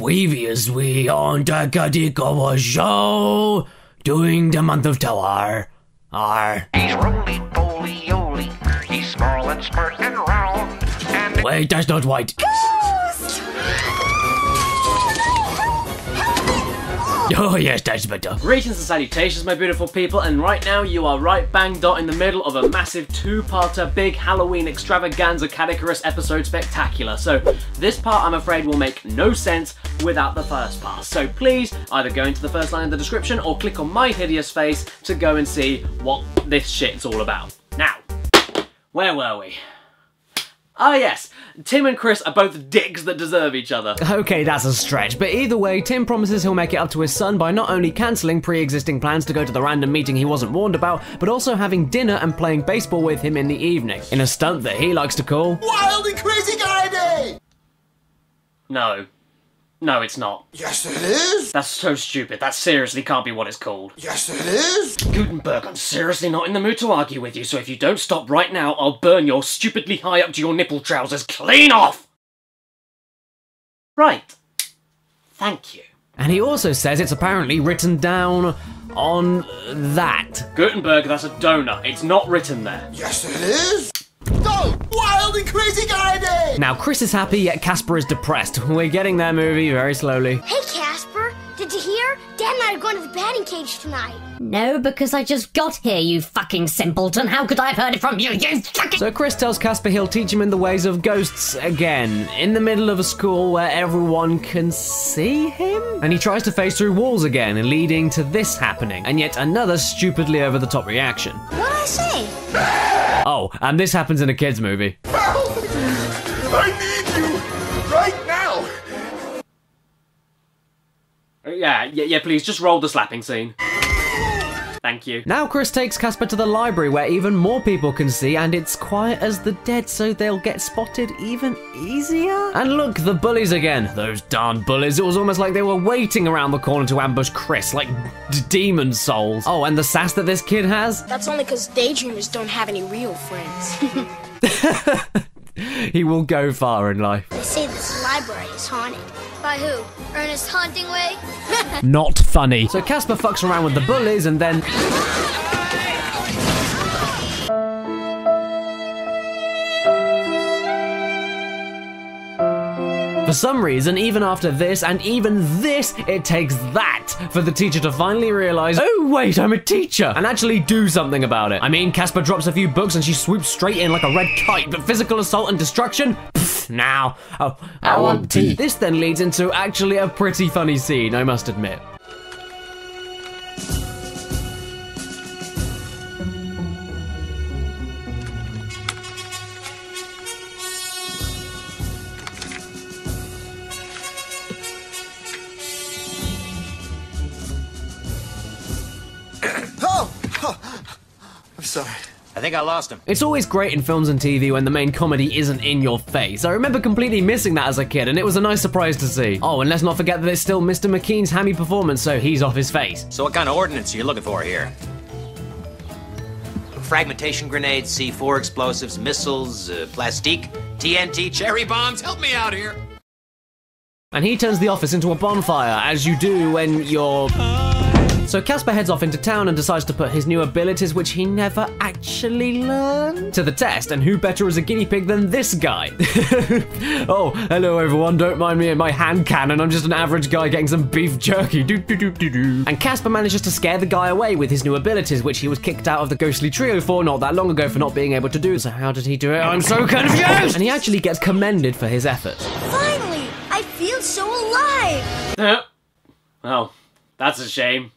Previously on the Caddicarus show, doing the month of Tower. He's roly-poly-oly, he's small and smart and round, and... Wait, that's not white. Oh yes, that's better. Greetings and salutations, my beautiful people, and right now you are right bang dot in the middle of a massive two-parter big Halloween extravaganza Caddicarus episode spectacular. So this part, I'm afraid, will make no sense without the first part. So please either go into the first line in the description or click on my hideous face to go and see what this shit's all about. Now, where were we? Ah yes, Tim and Chris are both dicks that deserve each other. Okay, that's a stretch, but either way, Tim promises he'll make it up to his son by not only cancelling pre-existing plans to go to the random meeting he wasn't warned about, but also having dinner and playing baseball with him in the evening, in a stunt that he likes to call Wild and Crazy Guy Day! No. No, it's not. Yes, it is! That's so stupid. That seriously can't be what it's called. Yes, it is! Gutenberg, I'm seriously not in the mood to argue with you, so if you don't stop right now, I'll burn your stupidly high up to your nipple trousers clean off! Right. Thank you. And he also says it's apparently written down on that. Gutenberg, that's a donut. It's not written there. Yes, it is! Go! Wild and Crazy Guy Day! Now Chris is happy, yet Casper is depressed. We're getting there, movie, very slowly. Hey, Casper, did you hear? Dad and I are going to the batting cage tonight. No, because I just got here, you fucking simpleton. How could I have heard it from you, you fucking... So Chris tells Casper he'll teach him in the ways of ghosts again, in the middle of a school where everyone can see him? And he tries to phase through walls again, leading to this happening, and yet another stupidly over-the-top reaction. What'd I say? Oh, and this happens in a kid's movie. I need you! Right now! Yeah, please, just roll the slapping scene. Thank you. Now Chris takes Casper to the library where even more people can see, and it's quiet as the dead, so they'll get spotted even easier. And look, the bullies again. Those darn bullies. It was almost like they were waiting around the corner to ambush Chris, like demon souls. Oh, and the sass that this kid has? That's only because daydreamers don't have any real friends. He will go far in life. They say this library is haunted. By who? Ernest Hauntingway? Not funny. So Casper fucks around with the bullies and then... For some reason, even after this, and even this, it takes that for the teacher to finally realise, oh wait, I'm a teacher, and actually do something about it. I mean, Casper drops a few books and she swoops straight in like a red kite, but physical assault and destruction? Pfft, now. Oh, I want tea. This then leads into actually a pretty funny scene, I must admit. I'm sorry. I think I lost him. It's always great in films and TV when the main comedy isn't in your face. I remember completely missing that as a kid, and it was a nice surprise to see. Oh, and let's not forget that it's still Mr. McKean's hammy performance, so he's off his face. So what kind of ordnance are you looking for here? Fragmentation grenades, C4 explosives, missiles, plastique, TNT, cherry bombs. Help me out here. And he turns the office into a bonfire, as you do when you're... So Casper heads off into town and decides to put his new abilities, which he never actually learned, to the test, and who better as a guinea pig than this guy? Oh, hello everyone, don't mind me and my hand cannon, I'm just an average guy getting some beef jerky, doo-doo-doo-doo-doo. And Casper manages to scare the guy away with his new abilities, which he was kicked out of the ghostly trio for not that long ago for not being able to do. So how did he do it? I'm so confused! And he actually gets commended for his efforts. Finally! I feel so alive! Oh, that's a shame.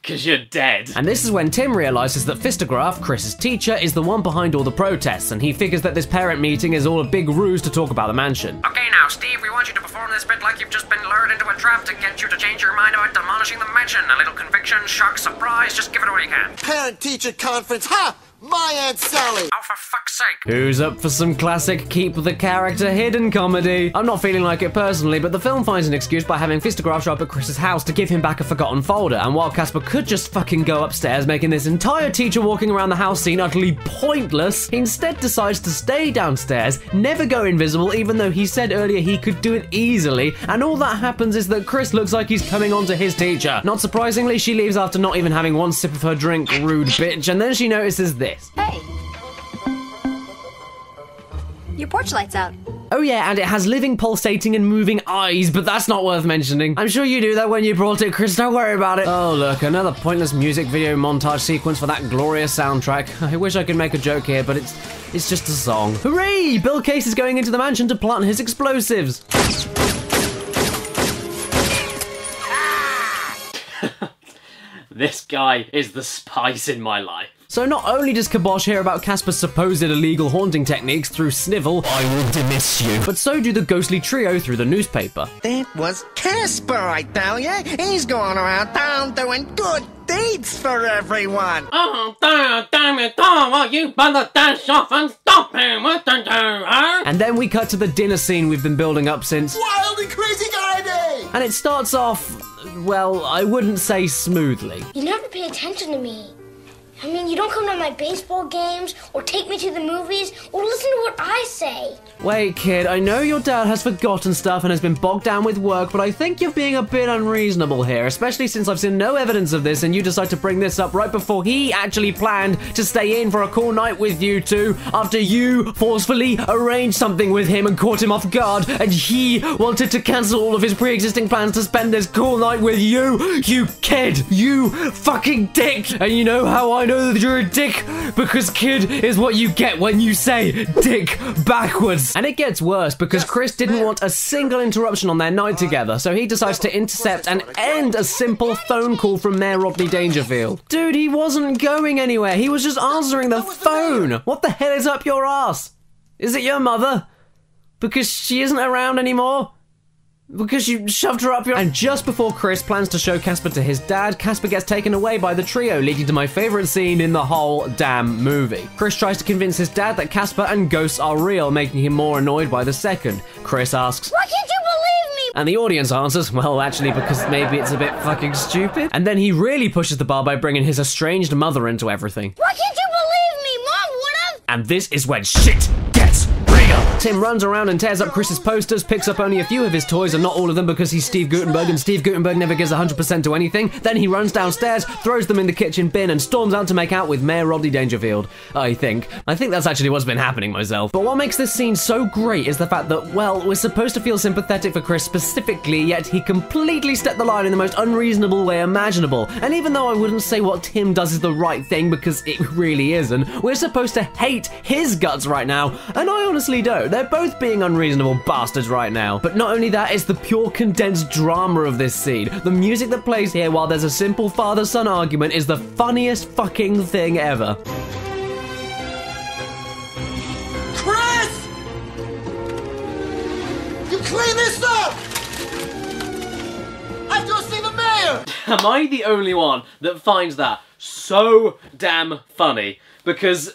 Because you're dead. And this is when Tim realises that Fistograph, Chris's teacher, is the one behind all the protests, and he figures that this parent meeting is all a big ruse to talk about the mansion. Okay now, Steve, we want you to perform this bit like you've just been lured into a trap to get you to change your mind about demolishing the mansion. A little conviction, shock, surprise, just give it all you can. Parent-teacher conference, ha! My Aunt Sally. Oh, for fuck's sake. Who's up for some classic keep the character hidden comedy? I'm not feeling like it personally, but the film finds an excuse by having Fistagraph show up at Chris's house to give him back a forgotten folder, and while Casper could just fucking go upstairs, making this entire teacher walking around the house scene utterly pointless, he instead decides to stay downstairs, never go invisible, even though he said earlier he could do it easily, and all that happens is that Chris looks like he's coming on to his teacher. Not surprisingly, she leaves after not even having one sip of her drink, rude bitch, and then she notices this. Hey. Your porch light's out. Oh yeah, and it has living, pulsating, and moving eyes, but that's not worth mentioning. I'm sure you knew that when you brought it, Chris, don't worry about it. Oh look, another pointless music video montage sequence for that glorious soundtrack. I wish I could make a joke here, but it's just a song. Hooray! Bill Case is going into the mansion to plant his explosives. This guy is the spice in my life. So not only does Kibosh hear about Casper's supposed illegal haunting techniques through Snivel, I will dismiss you, but so do the ghostly trio through the newspaper. That was Casper, I tell ya. He's going around town doing good deeds for everyone. Oh, damn it, oh, you better dash off and stop him. What to do, huh? And then we cut to the dinner scene we've been building up since. Wild and Crazy Guy Day! And it starts off, well, I wouldn't say smoothly. You never pay attention to me. I mean, you don't come to my baseball games, or take me to the movies, or listen to what I say. Wait, kid, I know your dad has forgotten stuff and has been bogged down with work, but I think you're being a bit unreasonable here, especially since I've seen no evidence of this and you decide to bring this up right before he actually planned to stay in for a cool night with you two after you forcefully arranged something with him and caught him off guard, and he wanted to cancel all of his pre-existing plans to spend this cool night with you. You kid, you fucking dick. And you know how I know that you're a dick? Because kid is what you get when you say dick backwards. And it gets worse because Chris didn't want a single interruption on their night together, so he decides to intercept and end a simple phone call from Mayor Rodney Dangerfield. Dude, he wasn't going anywhere. He was just answering the phone. What the hell is up your ass? Is it your mother? Because she isn't around anymore? Because you shoved her up your... And just before Chris plans to show Casper to his dad, Casper gets taken away by the trio, leading to my favorite scene in the whole damn movie. Chris tries to convince his dad that Casper and ghosts are real, making him more annoyed by the second. Chris asks, Why can't you believe me? and the audience answers, well, actually, because maybe it's a bit fucking stupid. And then he really pushes the bar by bringing his estranged mother into everything. Why can't you believe me? Mom would've. And this is when shit gets real. Tim runs around and tears up Chris's posters, picks up only a few of his toys and not all of them because he's Steve Guttenberg and Steve Guttenberg never gives 100% to anything. Then he runs downstairs, throws them in the kitchen bin and storms out to make out with Mayor Rodney Dangerfield. I think that's actually what's been happening myself. But what makes this scene so great is the fact that, well, we're supposed to feel sympathetic for Chris specifically, yet he completely stepped the line in the most unreasonable way imaginable. And even though I wouldn't say what Tim does is the right thing because it really isn't, we're supposed to hate his guts right now, and I honestly don't. They're both being unreasonable bastards right now. But not only that, it's the pure condensed drama of this scene. The music that plays here while there's a simple father-son argument is the funniest fucking thing ever. Chris! You clean this up! I've just seen the mayor! Am I the only one that finds that so damn funny? Because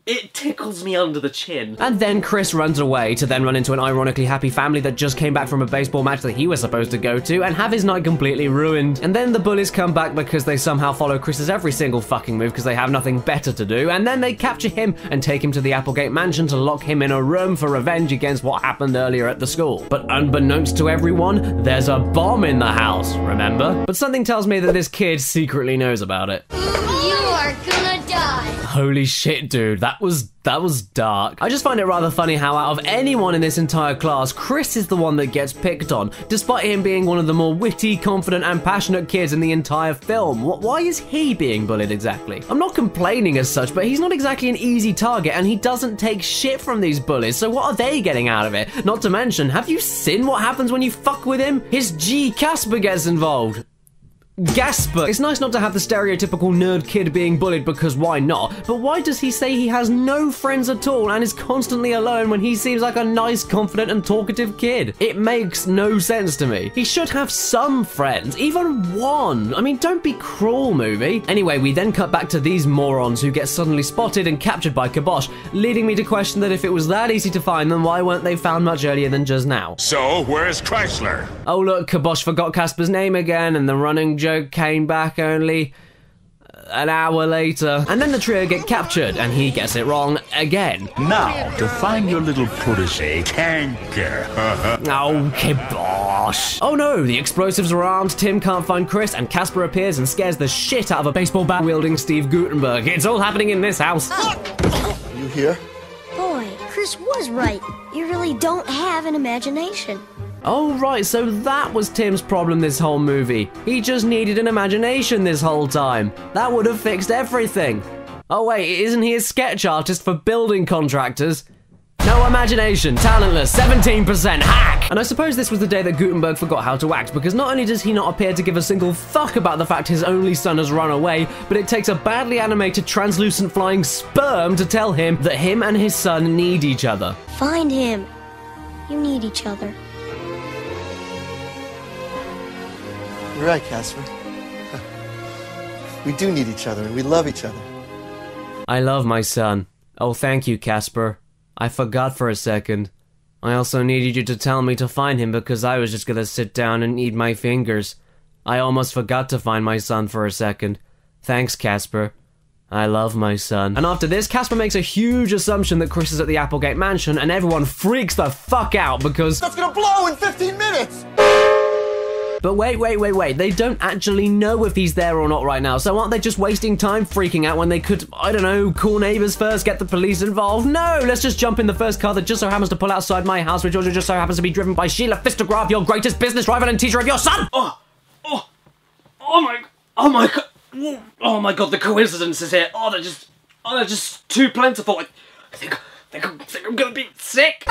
it tickles me under the chin. And then Chris runs away to then run into an ironically happy family that just came back from a baseball match that he was supposed to go to and have his night completely ruined. And then the bullies come back because they somehow follow Chris's every single fucking move because they have nothing better to do, and then they capture him and take him to the Applegate mansion to lock him in a room for revenge against what happened earlier at the school. But unbeknownst to everyone, there's a bomb in the house, remember? But something tells me that this kid secretly knows about it. You are gonna die. Holy shit, dude, that was dark. I just find it rather funny how out of anyone in this entire class, Chris is the one that gets picked on, despite him being one of the more witty, confident, and passionate kids in the entire film. Why is he being bullied exactly? I'm not complaining as such, but he's not exactly an easy target, and he doesn't take shit from these bullies, so what are they getting out of it? Not to mention, have you seen what happens when you fuck with him? His G Casper gets involved. Casper. It's nice not to have the stereotypical nerd kid being bullied because why not? But why does he say he has no friends at all and is constantly alone when he seems like a nice, confident and talkative kid? It makes no sense to me. He should have some friends, even one. I mean, don't be cruel, movie. Anyway, we then cut back to these morons who get suddenly spotted and captured by Kibosh, leading me to question that if it was that easy to find them, why weren't they found much earlier than just now? So, where's Chrysler? Oh look, Kibosh forgot Casper's name again, and the running joke came back only an hour later. And then the trio get captured, and he gets it wrong again. Now, to find your little protege, Tanker. Oh, Kibosh. Oh no, the explosives are armed, Tim can't find Chris, and Casper appears and scares the shit out of a baseball bat wielding Steve Gutenberg. It's all happening in this house. You here? Boy, Chris was right. You really don't have an imagination. Oh right, so that was Tim's problem this whole movie. He just needed an imagination this whole time. That would have fixed everything. Oh wait, isn't he a sketch artist for building contractors? No imagination, talentless, 17%, hack! And I suppose this was the day that Gutenberg forgot how to act, because not only does he not appear to give a single fuck about the fact his only son has run away, but it takes a badly animated translucent flying sperm to tell him that him and his son need each other. Find him. You need each other. You're right, Casper. We do need each other, and we love each other. I love my son. Oh, thank you, Casper. I forgot for a second. I also needed you to tell me to find him because I was just gonna sit down and eat my fingers. I almost forgot to find my son for a second. Thanks, Casper. I love my son. And after this, Casper makes a huge assumption that Chris is at the Applegate mansion, and everyone freaks the fuck out because... That's gonna blow in 15 minutes! But wait, they don't actually know if he's there or not right now, so aren't they just wasting time freaking out when they could, I don't know, call neighbors first, get the police involved? No, let's just jump in the first car that just so happens to pull outside my house, which also just so happens to be driven by Sheila Fistagraph, your greatest business rival and teacher of your son! Oh my god, the coincidences here. They're just too plentiful. I think I'm gonna be sick.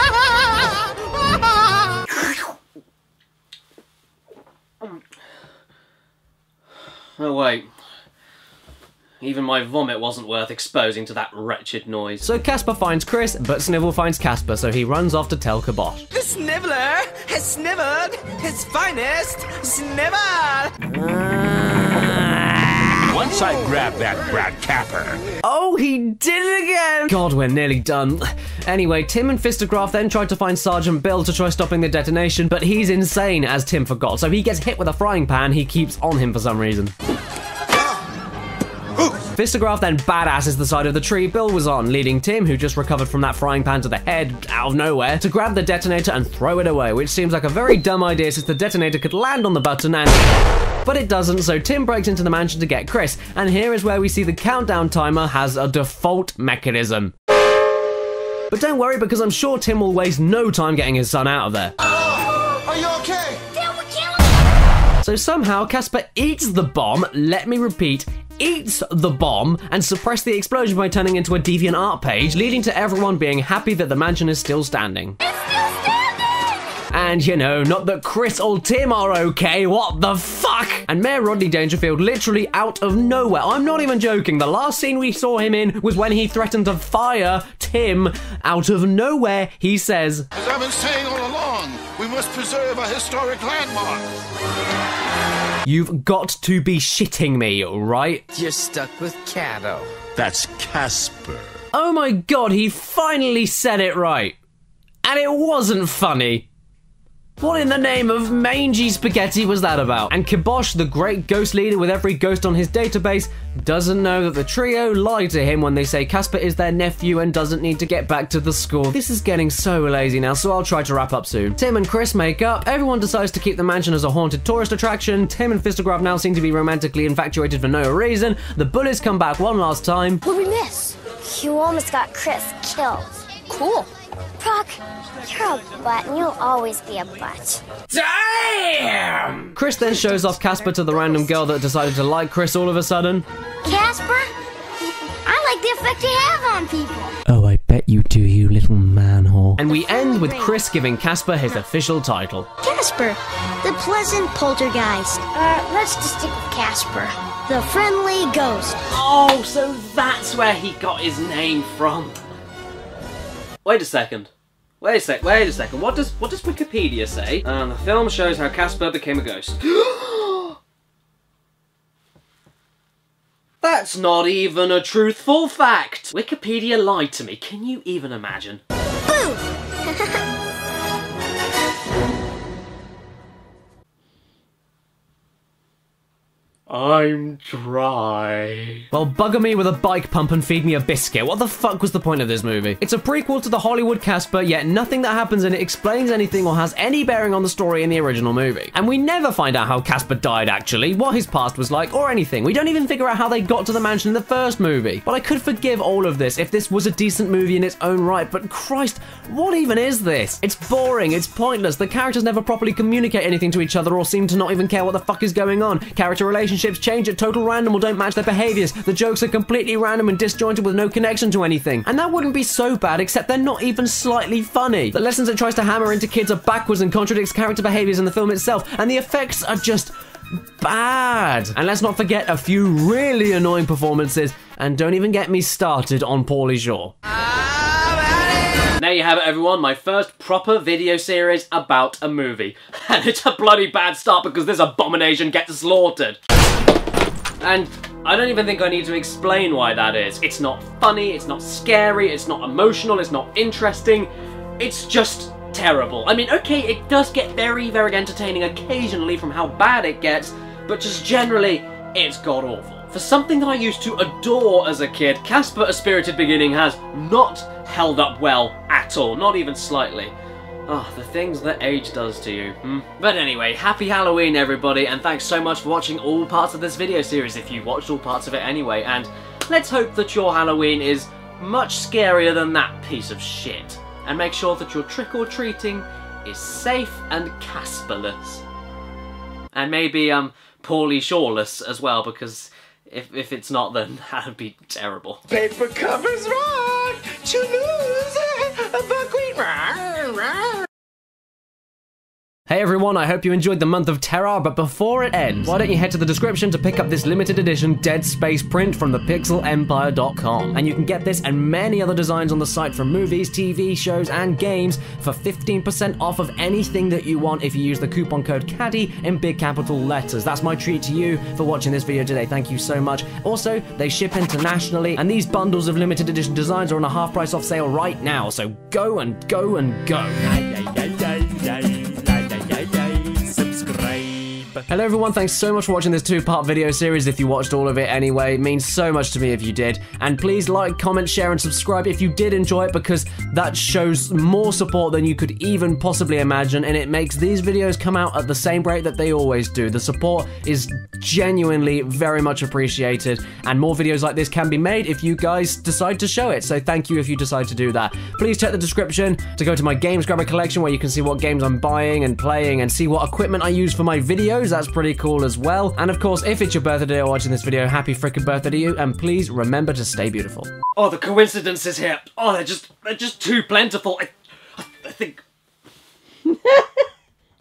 Oh wait, even my vomit wasn't worth exposing to that wretched noise. So Casper finds Chris, but Snivel finds Casper, so he runs off to tell Kibosh. The Sniveler has sniveled his finest snivel! Once I grab that brat capper. Oh, he did it again! God, we're nearly done. Anyway, Tim and Fistagraph then tried to find Sergeant Bill to try stopping the detonation, but he's insane, as Tim forgot, so he gets hit with a frying pan he keeps on him for some reason. Fistagraph then badasses the side of the tree Bill was on, leading Tim, who just recovered from that frying pan to the head out of nowhere, to grab the detonator and throw it away, which seems like a very dumb idea since the detonator could land on the button and... But it doesn't, so Tim breaks into the mansion to get Chris, and here is where we see the countdown timer has a default mechanism. But don't worry, because I'm sure Tim will waste no time getting his son out of there. Are you okay? Dad, we're killing him! So somehow Casper eats the bomb, let me repeat, eats the bomb, and suppress the explosion by turning into a DeviantArt page, leading to everyone being happy that the mansion is still standing. It's still standing! And you know, not that Chris or Tim are okay, what the fuck? And Mayor Rodney Dangerfield literally out of nowhere, I'm not even joking, the last scene we saw him in was when he threatened to fire Tim. Out of nowhere, he says, "As I've been saying all along, we must preserve a historic landmark." You've got to be shitting me, right? You're stuck with Caddo. That's Casper. Oh my god, he finally said it right. And it wasn't funny. What in the name of mangy spaghetti was that about? And Kibosh, the great ghost leader with every ghost on his database, doesn't know that the trio lied to him when they say Casper is their nephew and doesn't need to get back to the school. This is getting so lazy now, so I'll try to wrap up soon. Tim and Chris make up, everyone decides to keep the mansion as a haunted tourist attraction, Tim and Fistagraph now seem to be romantically infatuated for no reason, the bullies come back one last time. What'd we miss? You almost got Chris killed. Cool. Brock, you're a butt and you'll always be a butt. Damn! Chris then shows off Casper to the random girl that decided to like Chris all of a sudden. Casper, I like the effect you have on people. Oh, I bet you do, you little man whore. And we end with with Chris giving Casper his official title. Casper, the pleasant poltergeist. Let's just stick with Casper, the friendly ghost. Oh, so that's where he got his name from. Wait a second. Wait a second. What does Wikipedia say? The film shows how Casper became a ghost. That's not even a truthful fact! Wikipedia lied to me. Can you even imagine? Boo! I'm dry. Well, bugger me with a bike pump and feed me a biscuit. What the fuck was the point of this movie? It's a prequel to the Hollywood Casper, yet nothing that happens in it explains anything or has any bearing on the story in the original movie. And we never find out how Casper died actually, what his past was like, or anything. We don't even figure out how they got to the mansion in the first movie. But I could forgive all of this if this was a decent movie in its own right, but Christ, what even is this? It's boring, it's pointless, the characters never properly communicate anything to each other or seem to not even care what the fuck is going on. Character relationships change at total random or don't match their behaviors. The jokes are completely random and disjointed with no connection to anything. And that wouldn't be so bad, except they're not even slightly funny. The lessons it tries to hammer into kids are backwards and contradicts character behaviors in the film itself, and the effects are just bad. And let's not forget a few really annoying performances, and don't even get me started on Pauly Shore. There you have it, everyone, my first proper video series about a movie. And it's a bloody bad start because this abomination gets slaughtered. And I don't even think I need to explain why that is. It's not funny, it's not scary, it's not emotional, it's not interesting. It's just terrible. I mean, okay, it does get very, very entertaining occasionally from how bad it gets, but just generally, it's god-awful. For something that I used to adore as a kid, Casper: A Spirited Beginning has not held up well at all, not even slightly. Oh, the things that age does to you, But anyway, happy Halloween everybody, and thanks so much for watching all parts of this video series if you watched all parts of it anyway, and let's hope that your Halloween is much scarier than that piece of shit. And make sure that your trick-or-treating is safe and Casperless. And maybe, Pauly Shoreless as well, because if it's not, then that would be terrible. Paper covers rock, to lose buckwheat rock. Hey everyone, I hope you enjoyed the month of terror, but before it ends, why don't you head to the description to pick up this limited edition Dead Space print from thepixelempire.com. And you can get this and many other designs on the site from movies, TV shows, and games for 15% off of anything that you want if you use the coupon code CADDY in big capital letters. That's my treat to you for watching this video today. Thank you so much. Also, they ship internationally, and these bundles of limited edition designs are on a half price off sale right now, so go and go and go. Hello everyone, thanks so much for watching this two-part video series. If you watched all of it anyway, it means so much to me if you did. And please like, comment, share, and subscribe if you did enjoy it, because that shows more support than you could even possibly imagine, and it makes these videos come out at the same rate that they always do. The support is genuinely very much appreciated, and more videos like this can be made if you guys decide to show it, so thank you if you decide to do that. Please check the description to go to my Games Grabber collection, where you can see what games I'm buying and playing and see what equipment I use for my videos. That's pretty cool as well. And of course, if it's your birthday or watching this video, happy frickin' birthday to you, and please remember to stay beautiful. Oh, the coincidences here. Oh, they're just too plentiful. I think...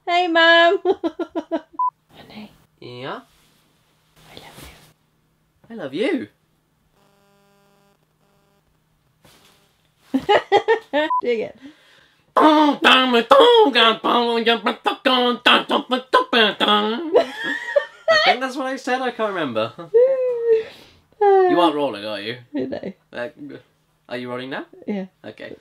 Hey, Mum. Honey. Yeah? I love you. I love you. Do it again. I think that's what I said, I can't remember. You aren't rolling, are you? No. Are you rolling now? Yeah. Okay.